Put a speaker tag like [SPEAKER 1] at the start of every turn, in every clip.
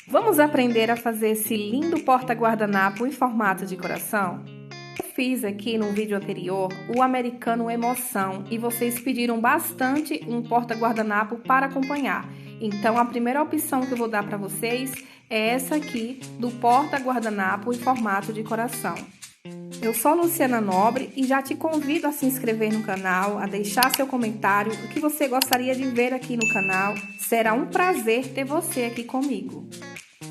[SPEAKER 1] Vamos aprender a fazer esse lindo porta-guardanapo em formato de coração? Eu fiz aqui no vídeo anterior o americano Emoção e vocês pediram bastante um porta-guardanapo para acompanhar. Então a primeira opção que eu vou dar para vocês é essa aqui do porta-guardanapo em formato de coração. Eu sou Luciana Nobre e já te convido a se inscrever no canal, a deixar seu comentário, o que você gostaria de ver aqui no canal. Será um prazer ter você aqui comigo.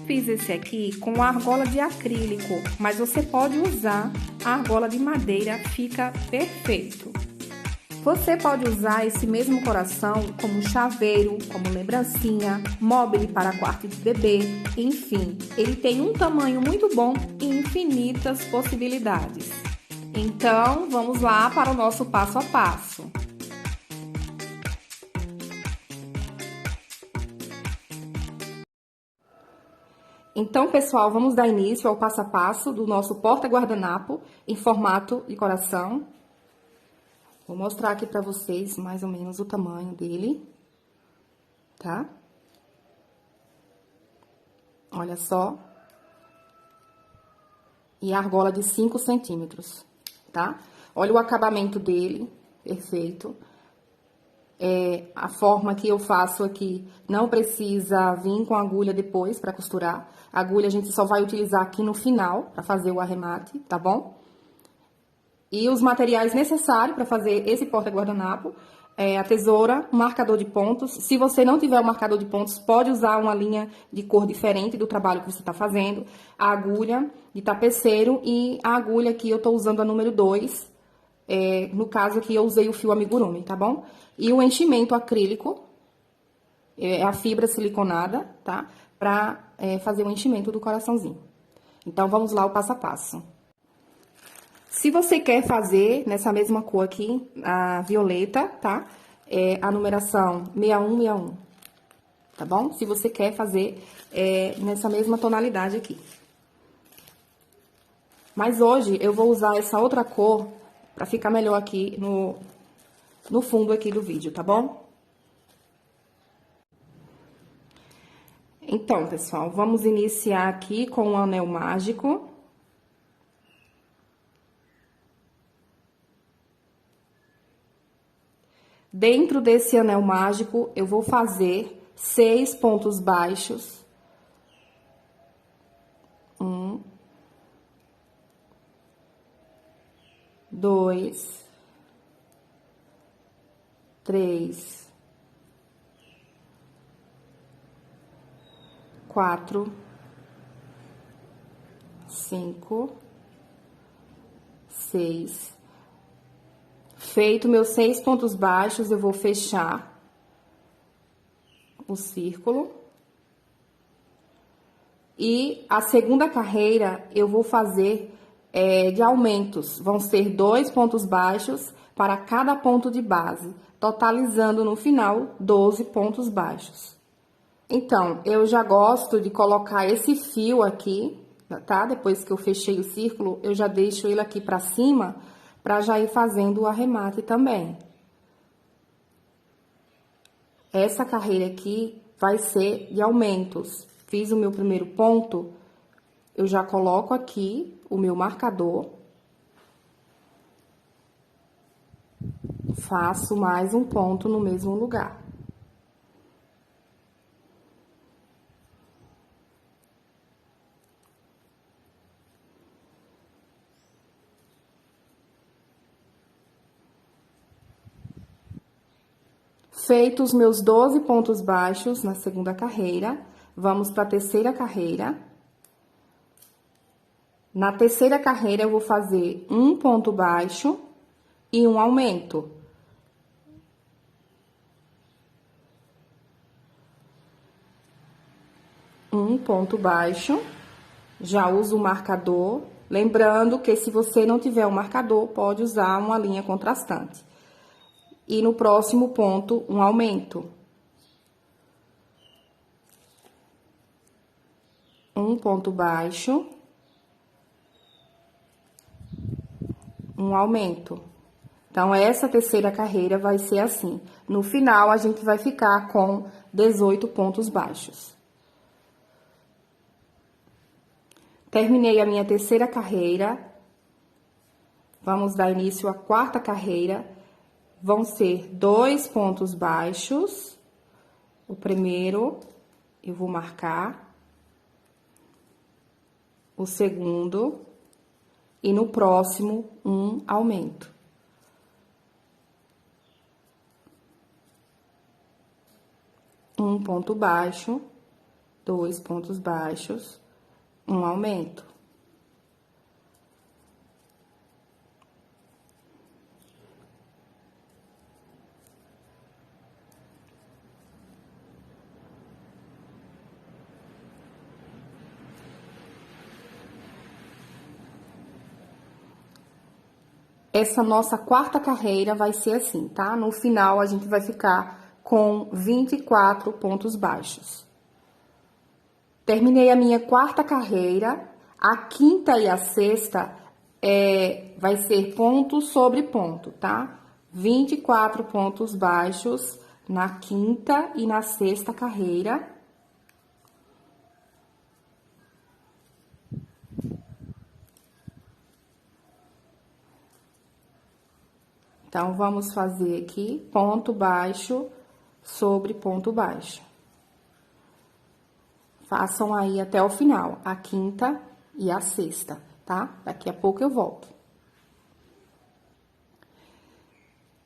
[SPEAKER 1] Fiz esse aqui com argola de acrílico, mas você pode usar a argola de madeira, fica perfeito. Você pode usar esse mesmo coração como chaveiro, como lembrancinha, mobile para quarto de bebê, enfim, ele tem um tamanho muito bom e infinitas possibilidades. Então, vamos lá para o nosso passo a passo. Então, pessoal, vamos dar início ao passo a passo do nosso porta-guardanapo em formato de coração. Vou mostrar aqui pra vocês mais ou menos o tamanho dele, tá? Olha só. E a argola de 5 centímetros, tá? Olha o acabamento dele, perfeito. A forma que eu faço aqui não precisa vir com agulha depois pra costurar. A agulha a gente só vai utilizar aqui no final pra fazer o arremate, tá bom? E os materiais necessários para fazer esse porta-guardanapo é a tesoura, um marcador de pontos. Se você não tiver um marcador de pontos, pode usar uma linha de cor diferente do trabalho que você está fazendo. A agulha de tapeceiro e a agulha aqui eu tô usando a número 2. No caso aqui eu usei o fio amigurumi, tá bom? E o enchimento acrílico, a fibra siliconada, tá? Pra fazer o enchimento do coraçãozinho. Então, vamos lá o passo a passo. Se você quer fazer nessa mesma cor aqui, a violeta, tá? A numeração 6161, tá bom? Se você quer fazer nessa mesma tonalidade aqui. Mas hoje eu vou usar essa outra cor pra ficar melhor aqui no fundo aqui do vídeo, tá bom? Então, pessoal, vamos iniciar aqui com o anel mágico. Dentro desse anel mágico, eu vou fazer 6 pontos baixos. 1, 2, 3, 4, 5, 6. Feito meus 6 pontos baixos, eu vou fechar o círculo. E a segunda carreira, eu vou fazer de aumentos. Vão ser 2 pontos baixos para cada ponto de base, totalizando no final 12 pontos baixos. Então, eu já gosto de colocar esse fio aqui, tá? Depois que eu fechei o círculo, eu já deixo ele aqui pra cima, pra já ir fazendo o arremate também. Essa carreira aqui vai ser de aumentos. Fiz o meu primeiro ponto, eu já coloco aqui o meu marcador. Faço mais um ponto no mesmo lugar. Feitos meus 12 pontos baixos na segunda carreira, vamos para a terceira carreira. Na terceira carreira, eu vou fazer um ponto baixo e um aumento. Um ponto baixo, já uso o marcador. Lembrando que se você não tiver um marcador, pode usar uma linha contrastante. E no próximo ponto, um aumento. Um ponto baixo. Um aumento. Então, essa terceira carreira vai ser assim. No final, a gente vai ficar com 18 pontos baixos. Terminei a minha terceira carreira. Vamos dar início à quarta carreira. Vão ser 2 pontos baixos. O primeiro, eu vou marcar. O segundo. E no próximo, um aumento. Um ponto baixo, 2 pontos baixos, um aumento. Essa nossa quarta carreira vai ser assim, tá? No final, a gente vai ficar com 24 pontos baixos. Terminei a minha quarta carreira. A quinta e a sexta vai ser ponto sobre ponto, tá? 24 pontos baixos na quinta e na sexta carreira. Então, vamos fazer aqui ponto baixo sobre ponto baixo. Façam aí até o final, a quinta e a sexta, tá? Daqui a pouco eu volto.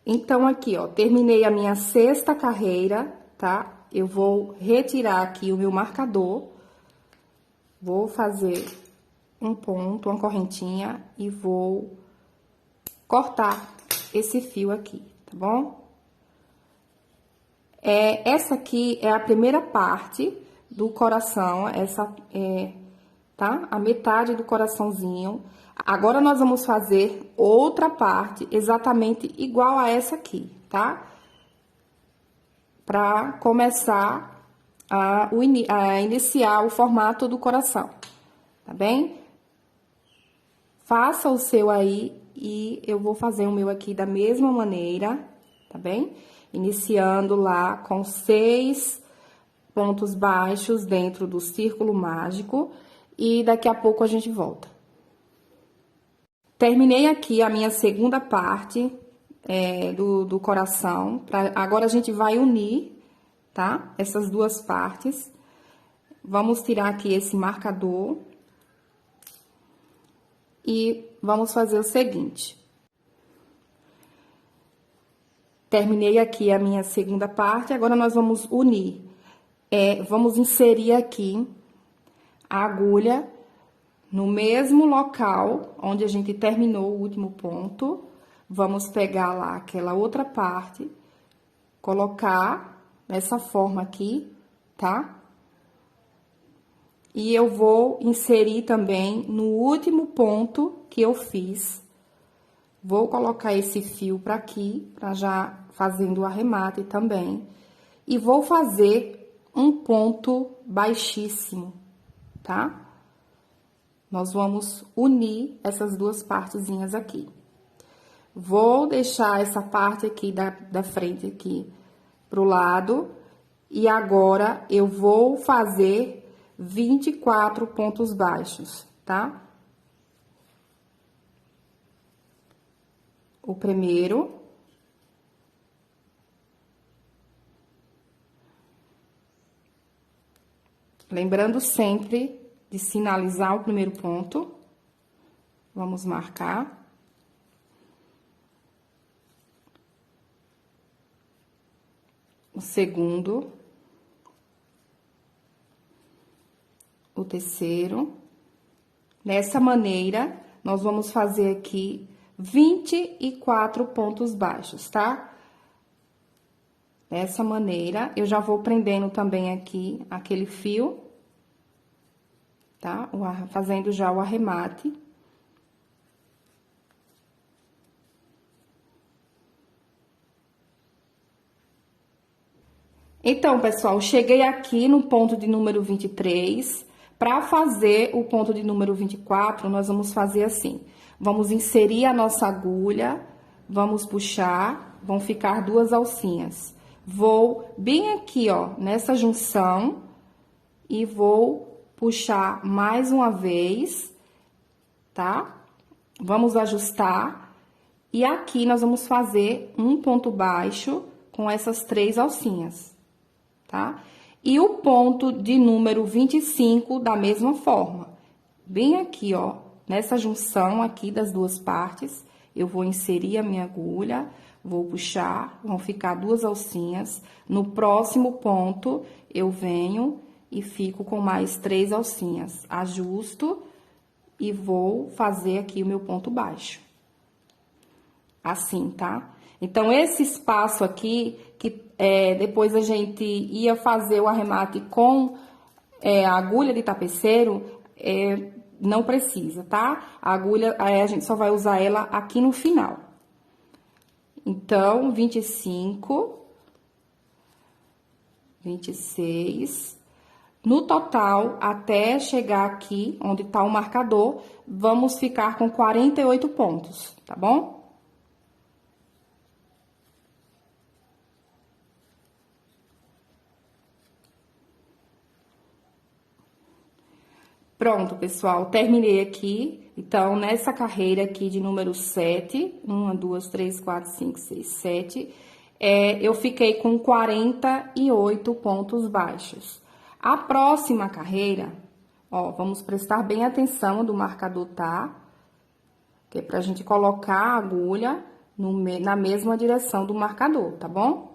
[SPEAKER 1] Então, aqui, ó, terminei a minha sexta carreira, tá? Eu vou retirar aqui o meu marcador. Vou fazer um ponto, uma correntinha e vou cortar esse fio aqui, tá bom? Essa aqui é a primeira parte do coração, tá? A metade do coraçãozinho. Agora, nós vamos fazer outra parte exatamente igual a essa aqui, tá? Pra começar a iniciar o formato do coração, tá bem? Faça o seu aí e eu vou fazer o meu aqui da mesma maneira, tá bem? Iniciando lá com 6 pontos baixos dentro do círculo mágico e daqui a pouco a gente volta. Terminei aqui a minha segunda parte do coração. Agora, a gente vai unir, tá? Essas duas partes. Vamos tirar aqui esse marcador. E vamos fazer o seguinte. Terminei aqui a minha segunda parte, agora nós vamos unir. Vamos inserir aqui a agulha no mesmo local onde a gente terminou o último ponto. Vamos pegar lá aquela outra parte, colocar dessa forma aqui, tá? E eu vou inserir também no último ponto que eu fiz. Vou colocar esse fio pra aqui, pra já fazendo o arremate também. E vou fazer um ponto baixíssimo, tá? Nós vamos unir essas duas partezinhas aqui. Vou deixar essa parte aqui da frente aqui pro lado. E agora, eu vou fazer 24 pontos baixos, tá? O primeiro. Lembrando sempre de sinalizar o primeiro ponto. Vamos marcar. O segundo. O terceiro. Dessa maneira, nós vamos fazer aqui 24 pontos baixos, tá? Dessa maneira, eu já vou prendendo também aqui aquele fio, tá? Fazendo já o arremate. Então, pessoal, cheguei aqui no ponto de número 23. Para fazer o ponto de número 24, nós vamos fazer assim. Vamos inserir a nossa agulha, vamos puxar, vão ficar duas alcinhas. Vou bem aqui, ó, nessa junção e vou puxar mais uma vez, tá? Vamos ajustar. E aqui nós vamos fazer um ponto baixo com essas 3 alcinhas, tá? E o ponto de número 25 da mesma forma. Bem aqui, ó, nessa junção aqui das duas partes, eu vou inserir a minha agulha, vou puxar, vão ficar 2 alcinhas. No próximo ponto, eu venho e fico com mais 3 alcinhas. Ajusto e vou fazer aqui o meu ponto baixo. Assim, tá? Então, esse espaço aqui, que depois a gente ia fazer o arremate com a agulha de tapeceiro, não precisa, tá? A agulha, a gente só vai usar ela aqui no final. Então, 25, 26. No total, até chegar aqui, onde tá o marcador, vamos ficar com 48 pontos, tá bom? Pronto, pessoal, terminei aqui. Então, nessa carreira aqui de número 7, 1, 2, 3, 4, 5, 6, 7, eu fiquei com 48 pontos baixos. A próxima carreira, ó, vamos prestar bem atenção do marcador, tá? Que é pra gente colocar a agulha na mesma direção do marcador, tá bom?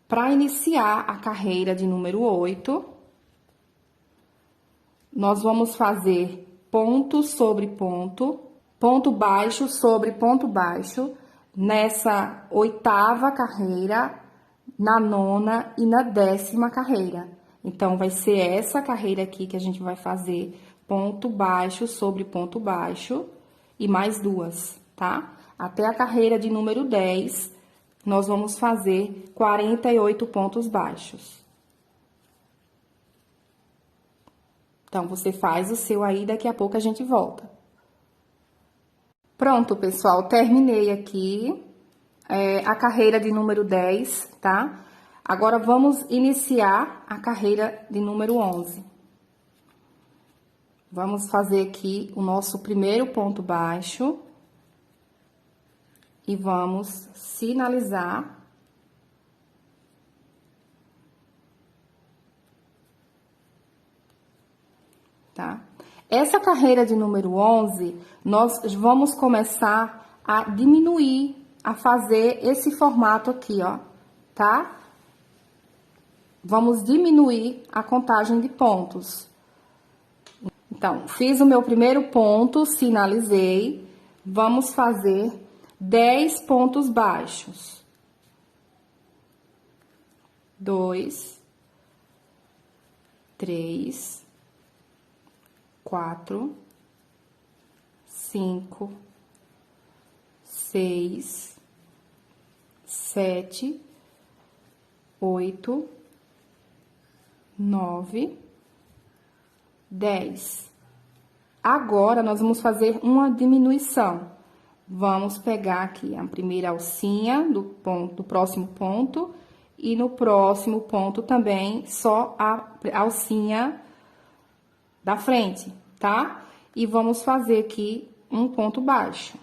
[SPEAKER 1] Para iniciar a carreira de número 8, nós vamos fazer ponto sobre ponto, ponto baixo sobre ponto baixo, nessa 8ª carreira, na 9ª e na 10ª carreira. Então, vai ser essa carreira aqui que a gente vai fazer ponto baixo sobre ponto baixo e mais 2, tá? Até a carreira de número 10, nós vamos fazer 48 pontos baixos. Então, você faz o seu aí, daqui a pouco a gente volta. Pronto, pessoal, terminei aqui a carreira de número 10, tá? Agora, vamos iniciar a carreira de número 11. Vamos fazer aqui o nosso primeiro ponto baixo. E vamos sinalizar. Tá? Essa carreira de número 11, nós vamos começar a diminuir, a fazer esse formato aqui, ó, tá? Vamos diminuir a contagem de pontos. Então, fiz o meu primeiro ponto, sinalizei, vamos fazer 10 pontos baixos. 2, 3, 4, 5, 6, 7, 8, 9, 10. Agora, nós vamos fazer uma diminuição. Vamos pegar aqui a primeira alcinha do próximo ponto e no próximo ponto também só a alcinha da frente, tá? E vamos fazer aqui um ponto baixo.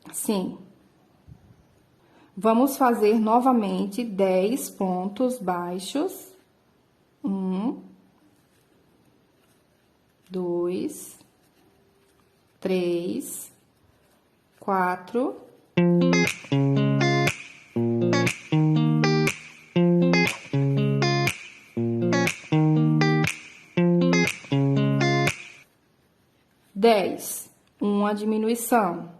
[SPEAKER 1] Assim. Vamos fazer novamente 10 pontos baixos. 1, 2, 3, 4. Uma diminuição.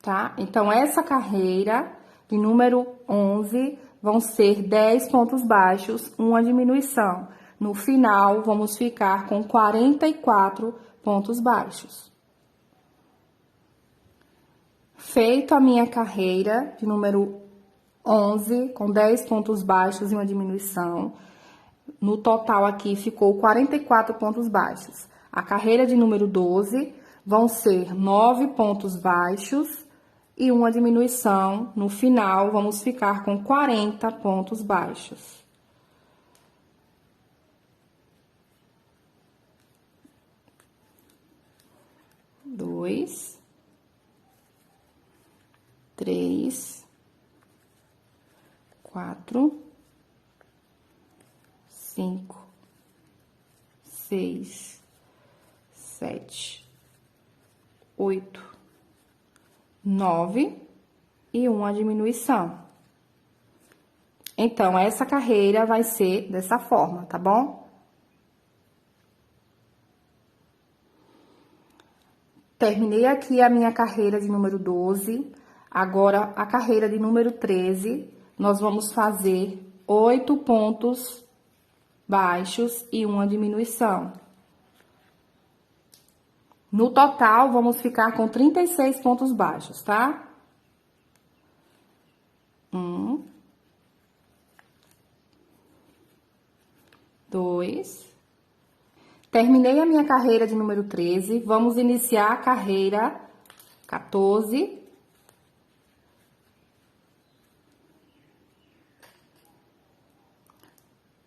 [SPEAKER 1] Tá? Então, essa carreira de número 11 vão ser 10 pontos baixos, uma diminuição. No final, vamos ficar com 44 pontos baixos. Feito a minha carreira de número 11, com 10 pontos baixos e uma diminuição, no total aqui ficou 44 pontos baixos. A carreira de número 12, vão ser 9 pontos baixos e uma diminuição. No final, vamos ficar com 40 pontos baixos. Dois, três, quatro, cinco, seis, sete, 8, 9 e uma diminuição. Então, essa carreira vai ser dessa forma, tá bom? Terminei aqui a minha carreira de número 12. Agora, a carreira de número 13, nós vamos fazer 8 pontos baixos e uma diminuição. No total, vamos ficar com 36 pontos baixos, tá? 1, 2. Terminei a minha carreira de número 13. Vamos iniciar a carreira 14.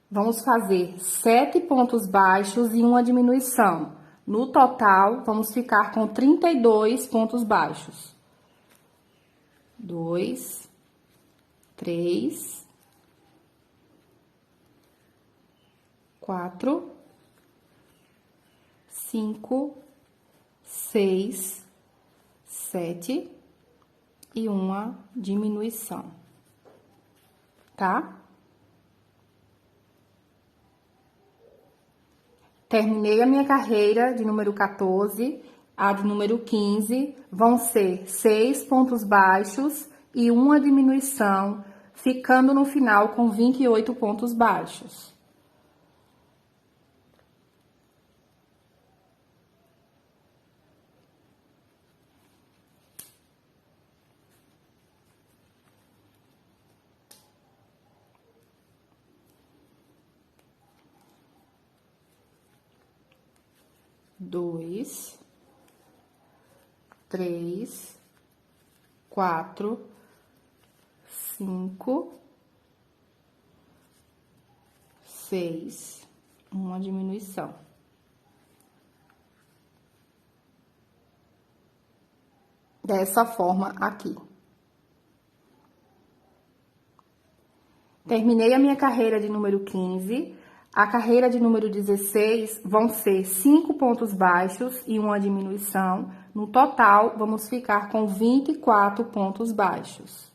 [SPEAKER 1] Vamos fazer 7 pontos baixos e uma diminuição. No total, vamos ficar com 32 pontos baixos. 2, 3, 4, 5, 6, 7 e uma diminuição, tá? Terminei a minha carreira de número 14, a de número 15, vão ser 6 pontos baixos e uma diminuição, ficando no final com 28 pontos baixos. Dois, 3, 4, 5, 6, uma diminuição. Dessa forma aqui. Terminei a minha carreira de número 15. A carreira de número 16 vão ser 5 pontos baixos e uma diminuição. No total, vamos ficar com 24 pontos baixos.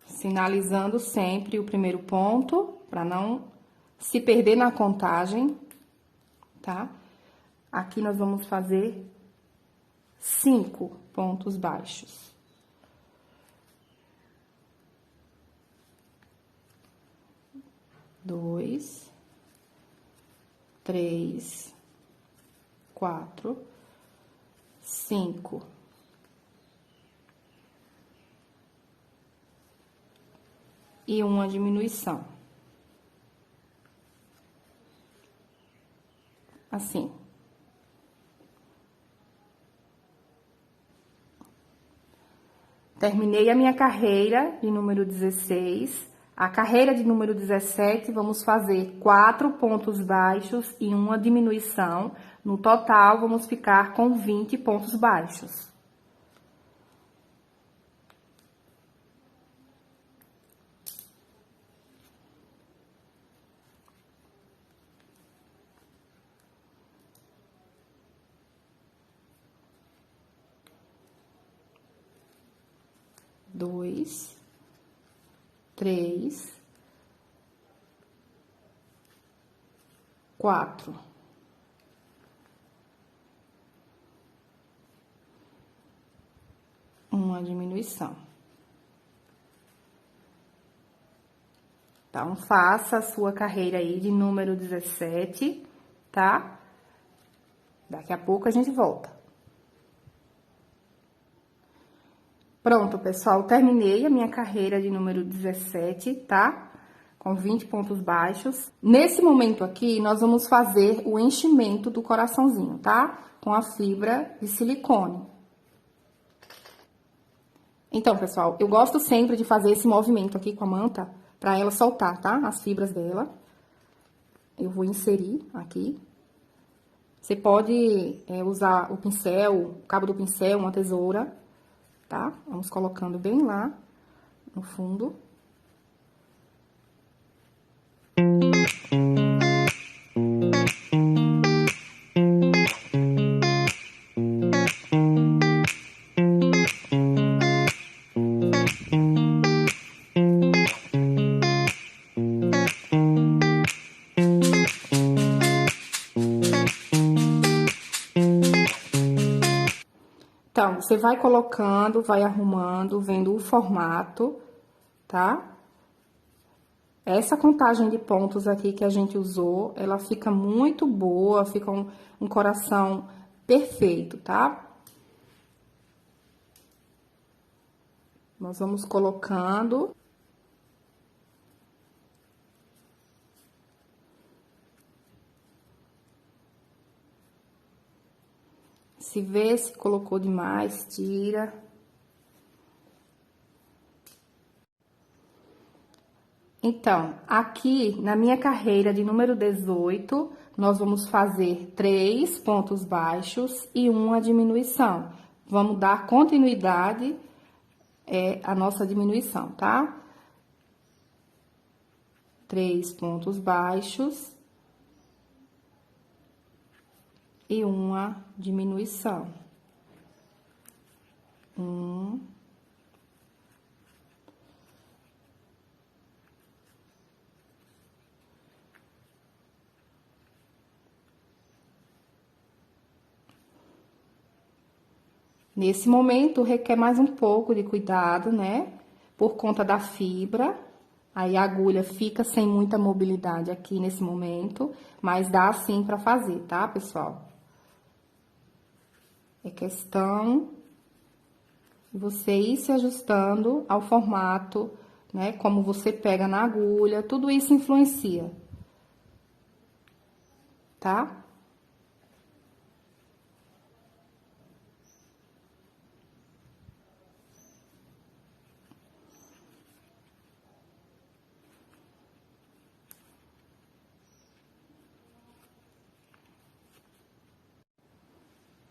[SPEAKER 1] Sinalizando sempre o primeiro ponto, para não se perder na contagem, tá? Aqui nós vamos fazer 5 pontos baixos. Dois, 3, 4, 5. E uma diminuição. Assim. Terminei a minha carreira de número 16. A carreira de número 17, vamos fazer 4 pontos baixos e uma diminuição. No total, vamos ficar com 20 pontos baixos. Dois, 3, 4. Uma diminuição. Então, faça a sua carreira aí de número 17, tá? Daqui a pouco a gente volta. Pronto, pessoal, terminei a minha carreira de número 17, tá? Com 20 pontos baixos. Nesse momento aqui, nós vamos fazer o enchimento do coraçãozinho, tá? Com a fibra de silicone. Então, pessoal, eu gosto sempre de fazer esse movimento aqui com a manta, pra ela soltar, tá? As fibras dela. Eu vou inserir aqui. Você pode usar o pincel, o cabo do pincel, uma tesoura, tá? Vamos colocando bem lá no fundo. Então, você vai colocando, vai arrumando, vendo o formato, tá? Essa contagem de pontos aqui que a gente usou, ela fica muito boa, fica um coração perfeito, tá? Nós vamos colocando. Se vê se colocou demais, tira. Então, aqui na minha carreira de número 18, nós vamos fazer 3 pontos baixos e uma diminuição. Vamos dar continuidade à nossa diminuição, tá? 3 pontos baixos e uma diminuição. Nesse momento, requer mais um pouco de cuidado, né? Por conta da fibra. Aí, a agulha fica sem muita mobilidade aqui nesse momento, mas dá sim pra fazer, tá, pessoal? É questão de você ir se ajustando ao formato, né? Como você pega na agulha, tudo isso influencia, tá?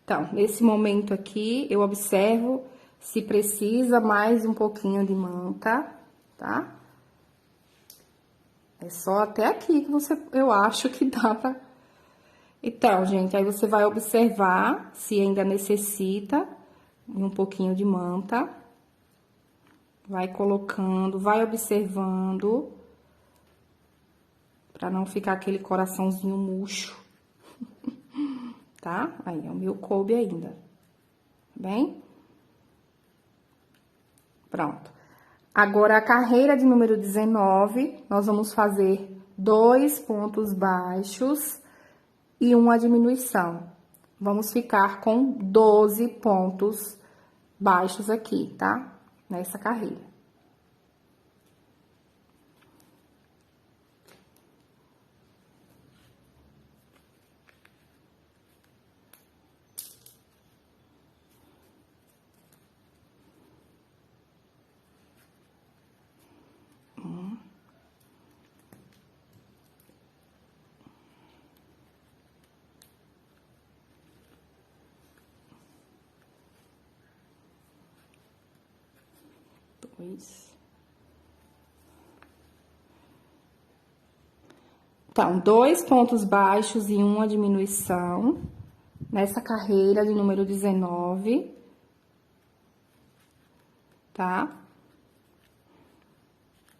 [SPEAKER 1] Então, nesse momento aqui, eu observo se precisa mais um pouquinho de manta, tá? É só até aqui que eu acho que dá pra... Então, gente, aí você vai observar se ainda necessita um pouquinho de manta. Vai colocando, vai observando, pra não ficar aquele coraçãozinho murcho, tá? Aí, o meu coube ainda, tá bem? Pronto. Agora, a carreira de número 19, nós vamos fazer 2 pontos baixos e uma diminuição. Vamos ficar com 12 pontos baixos aqui, tá? Nessa carreira. Dois. Então, 2 pontos baixos e uma diminuição nessa carreira de número 19, tá?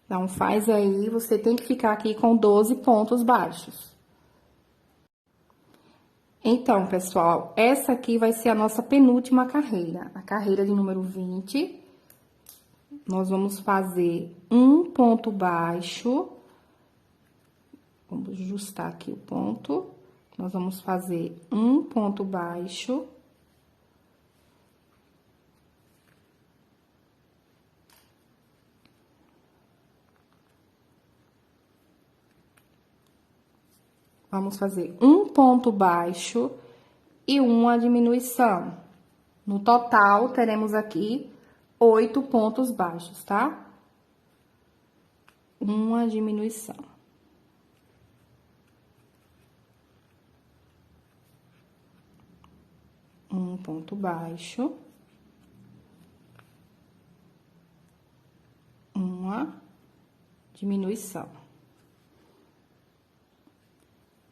[SPEAKER 1] Então, faz aí, você tem que ficar aqui com 12 pontos baixos. Então, pessoal, essa aqui vai ser a nossa penúltima carreira, a carreira de número 20. Nós vamos fazer um ponto baixo. Vamos ajustar aqui o ponto. Nós vamos fazer um ponto baixo. Vamos fazer um ponto baixo e uma diminuição. No total, teremos aqui 8 pontos baixos, tá? Uma diminuição. Um ponto baixo. Uma diminuição.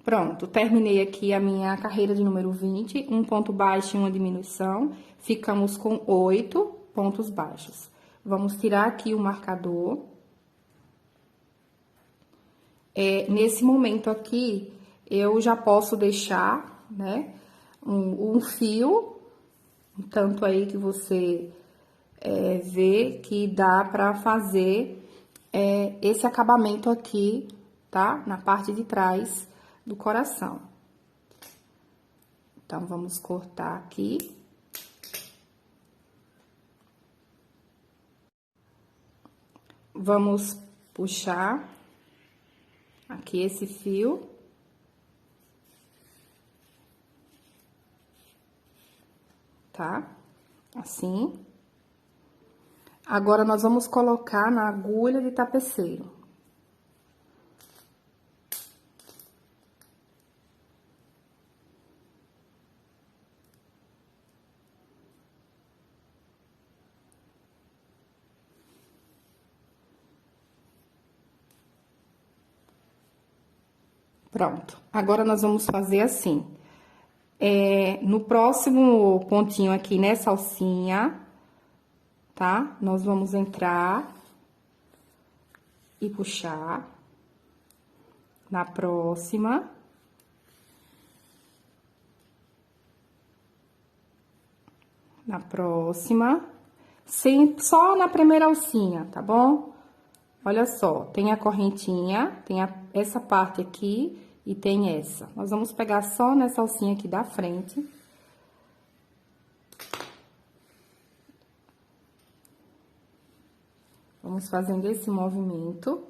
[SPEAKER 1] Pronto, terminei aqui a minha carreira de número 20, um ponto baixo e uma diminuição. Ficamos com 8 pontos baixos. Vamos tirar aqui o marcador. Nesse momento aqui, eu já posso deixar, né, um fio, um tanto aí que você vê que dá pra fazer esse acabamento aqui, tá? Na parte de trás do coração. Então, vamos cortar aqui. Vamos puxar aqui esse fio. Tá? Assim. Agora, nós vamos colocar na agulha de tapeceiro. Pronto. Agora, nós vamos fazer assim. No próximo pontinho aqui, nessa alcinha, tá? Nós vamos entrar e puxar. Na próxima. Na próxima. Só na primeira alcinha, tá bom? Olha só, tem a correntinha, tem essa parte aqui e tem essa. Nós vamos pegar só nessa alcinha aqui da frente. Vamos fazendo esse movimento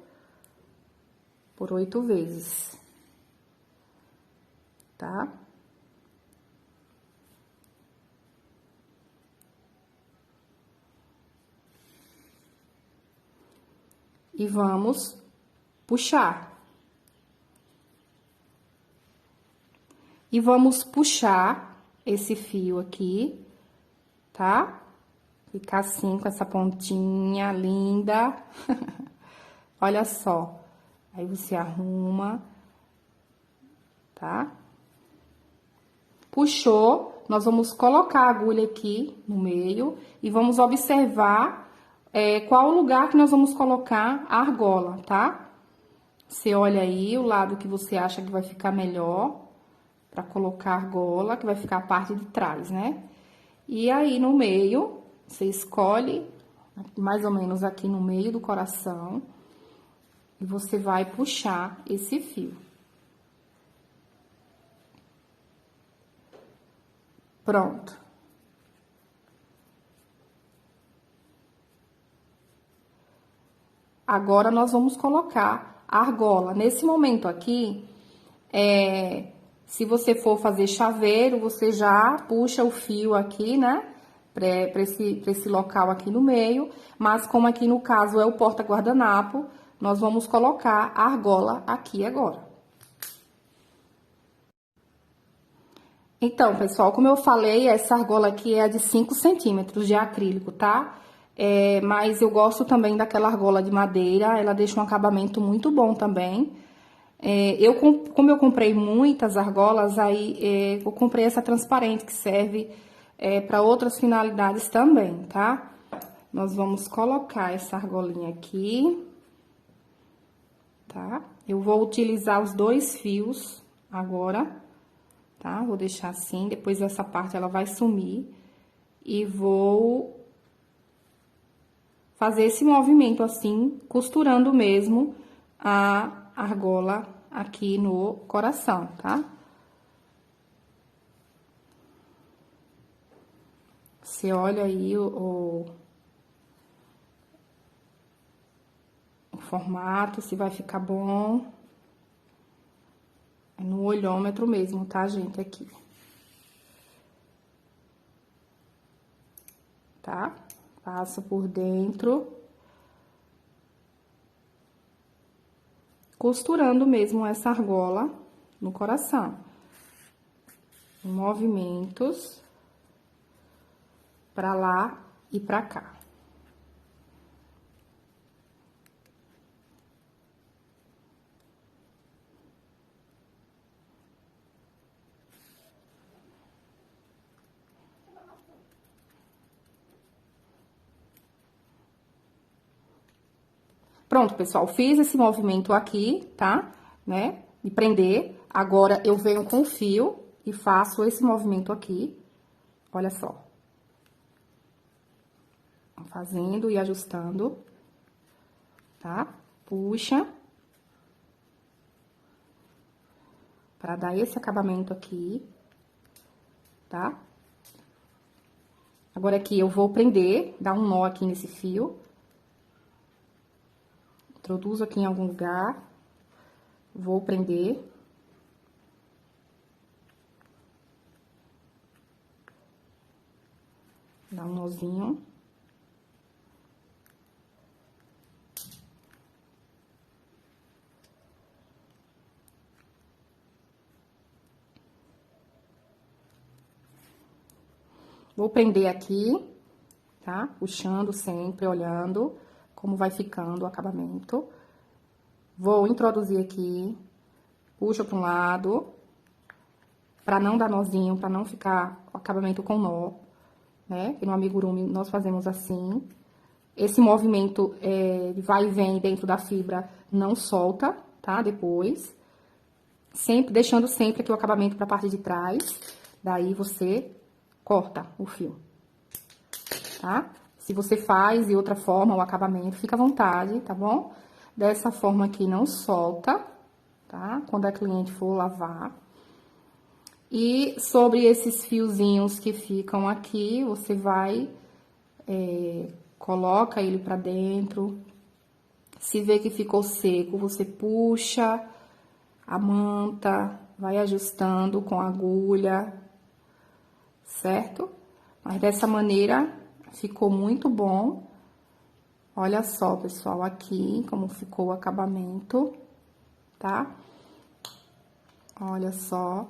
[SPEAKER 1] por 8 vezes, tá? E vamos puxar. E vamos puxar esse fio aqui, tá? Ficar assim, com essa pontinha linda. Olha só. Aí, você arruma, tá? Puxou, nós vamos colocar a agulha aqui no meio e vamos observar qual o lugar que nós vamos colocar a argola, tá? Você olha aí o lado que você acha que vai ficar melhor pra colocar a argola, que vai ficar a parte de trás, né? E aí, no meio, você escolhe mais ou menos aqui no meio do coração e você vai puxar esse fio. Pronto. Agora, nós vamos colocar a argola. Nesse momento aqui, se você for fazer chaveiro, você já puxa o fio aqui, né? Pra esse local aqui no meio. Mas como aqui no caso é o porta-guardanapo, nós vamos colocar a argola aqui agora. Então, pessoal, como eu falei, essa argola aqui é de 5 centímetros de acrílico, tá? Mas eu gosto também daquela argola de madeira, ela deixa um acabamento muito bom também. Como eu comprei muitas argolas, aí eu comprei essa transparente, que serve para outras finalidades também, tá? Nós vamos colocar essa argolinha aqui, tá? Eu vou utilizar os 2 fios agora, tá? Vou deixar assim, depois essa parte ela vai sumir e vou fazer esse movimento assim, costurando mesmo a argola aqui no coração, tá? Você olha aí o formato, se vai ficar bom. É no olhômetro mesmo, tá, gente? Aqui. Tá? Passa por dentro. Costurando mesmo essa argola no coração. Em movimentos. Pra lá e pra cá. Pronto, pessoal, fiz esse movimento aqui, tá? Né? De prender. Agora, eu venho com o fio e faço esse movimento aqui. Olha só. Fazendo e ajustando. Tá? Puxa. Pra dar esse acabamento aqui. Tá? Agora, aqui, eu vou prender, dar um nó aqui nesse fio. Introduzo aqui em algum lugar. Vou prender. Dá um nozinho. Vou prender aqui, tá? Puxando sempre, olhando como vai ficando o acabamento. Vou introduzir aqui, puxo para um lado, pra não dar nozinho, pra não ficar o acabamento com nó, né? E no amigurumi nós fazemos assim. Esse movimento vai e vem dentro da fibra, não solta, tá? Depois. Sempre, deixando sempre aqui o acabamento pra parte de trás. Daí, você corta o fio, tá? Se você faz de outra forma o acabamento, fica à vontade, tá bom? Dessa forma aqui, não solta, tá? Quando a cliente for lavar. E sobre esses fiozinhos que ficam aqui, você vai, coloca ele pra dentro. Se vê que ficou seco, você puxa a manta, vai ajustando com a agulha, certo? Mas dessa maneira, ficou muito bom. Olha só, pessoal, aqui como ficou o acabamento, tá? Olha só.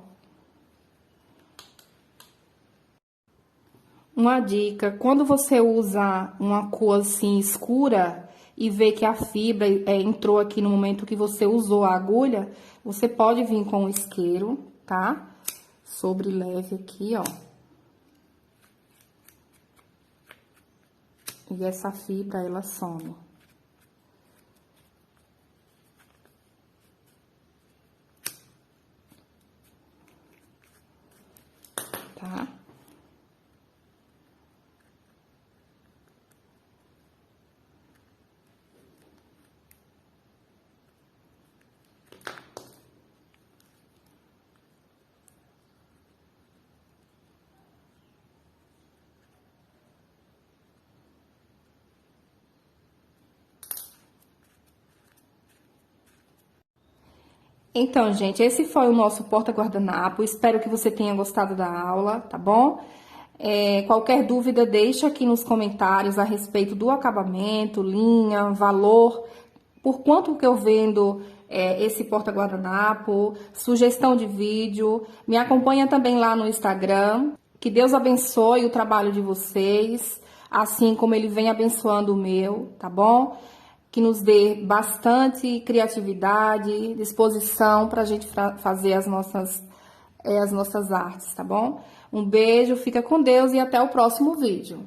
[SPEAKER 1] Uma dica, quando você usa uma cor assim escura e vê que a fibra entrou aqui no momento que você usou a agulha, você pode vir com o isqueiro, tá? Sobre leve aqui, ó. E essa fibra, ela some. Tá? Então, gente, esse foi o nosso porta-guardanapo. Espero que você tenha gostado da aula, tá bom? Qualquer dúvida, deixa aqui nos comentários a respeito do acabamento, linha, valor, por quanto que eu vendo esse porta-guardanapo, sugestão de vídeo. Me acompanha também lá no Instagram. Que Deus abençoe o trabalho de vocês, assim como Ele vem abençoando o meu, tá bom? Que nos dê bastante criatividade, disposição para a gente fazer as nossas artes, tá bom? Um beijo, fica com Deus e até o próximo vídeo.